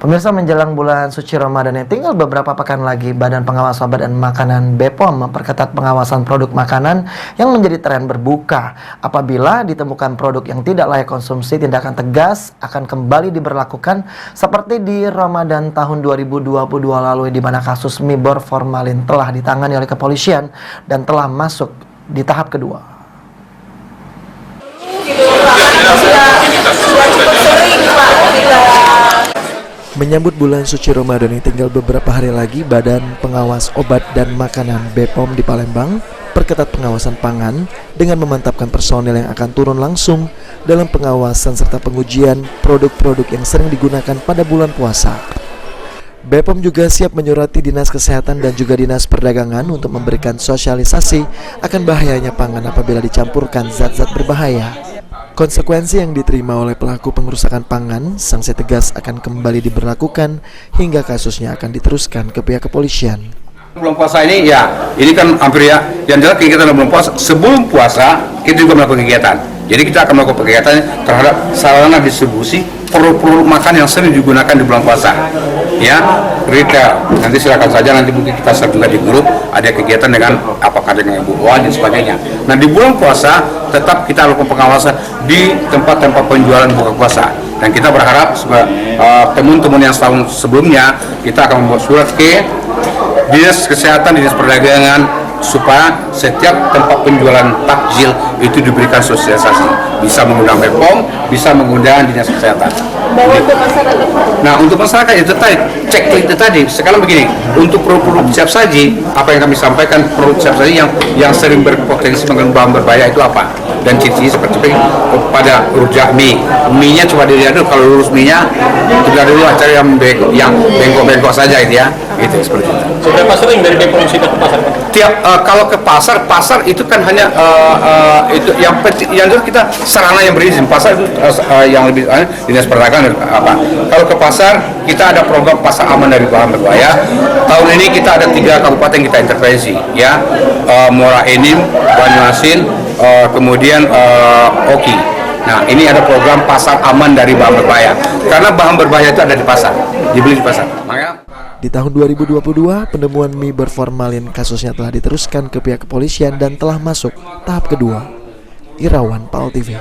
Pemirsa, menjelang bulan suci Ramadan yang tinggal beberapa pekan lagi, Badan Pengawas Obat dan Makanan BPOM memperketat pengawasan produk makanan yang menjadi tren berbuka. Apabila ditemukan produk yang tidak layak konsumsi, tindakan tegas akan kembali diberlakukan seperti di Ramadan tahun 2022 lalu, di mana kasus mie berformalin telah ditangani oleh kepolisian dan telah masuk di tahap kedua. Menyambut bulan suci Ramadan yang tinggal beberapa hari lagi, Badan Pengawas Obat dan Makanan BPOM di Palembang perketat pengawasan pangan dengan memantapkan personel yang akan turun langsung dalam pengawasan serta pengujian produk-produk yang sering digunakan pada bulan puasa. BPOM juga siap menyurati Dinas Kesehatan dan juga Dinas Perdagangan untuk memberikan sosialisasi akan bahayanya pangan apabila dicampurkan zat-zat berbahaya. Konsekuensi yang diterima oleh pelaku pengerusakan pangan, sanksi tegas akan kembali diberlakukan hingga kasusnya akan diteruskan ke pihak kepolisian. Bulan puasa ini ini kan hampir yang jelas kegiatan bulan puasa. Sebelum puasa kita juga melakukan kegiatan. Jadi kita akan melakukan kegiatan terhadap sarana distribusi produk-produk makan yang sering digunakan di bulan puasa. Ya, retail. Nanti silakan saja, nanti mungkin kita share juga di grup, ada kegiatan dengan apakah dengan buah dan sebagainya. Nah, di bulan puasa tetap kita lakukan pengawasan di tempat-tempat penjualan buka puasa. Dan kita berharap teman-teman yang setahun sebelumnya kita akan membuat surat ke Dinas Kesehatan, Dinas Perdagangan, supaya setiap tempat penjualan takjil itu diberikan sosialisasi. Bisa mengundang BPOM, bisa mengundang Dinas Kesehatan. Nah, untuk masyarakat itu tadi, checklist itu tadi. Sekarang begini, untuk produk-produk siap saji, apa yang kami sampaikan, produk siap saji yang sering berpotensi mengandung bahan berbahaya itu apa? Dan ciri-ciri seperti pada rujak mie. Mie-nya coba dilihat dulu, kalau lurus mie-nya, kita dulu cari yang bengkok-bengkok saja itu ya. Itu seperti itu. Seberapa sering dari BPOM ke pasar? Kalau ke pasar itu kan hanya itu yang penting, yang kita sarana yang berizin. Pasar itu yang lebih Dinas Perdagangan apa. Kalau ke pasar kita ada program pasar aman dari bahan berbahaya. Tahun ini kita ada 3 kabupaten kita intervensi, ya, Muara Enim, Banyuasin, kemudian Oki. Nah, ini ada program pasar aman dari bahan berbahaya. Karena bahan berbahaya itu ada di pasar, dibeli di pasar. Di tahun 2022, penemuan mie berformalin kasusnya telah diteruskan ke pihak kepolisian dan telah masuk tahap kedua. Irawan, PAL TV.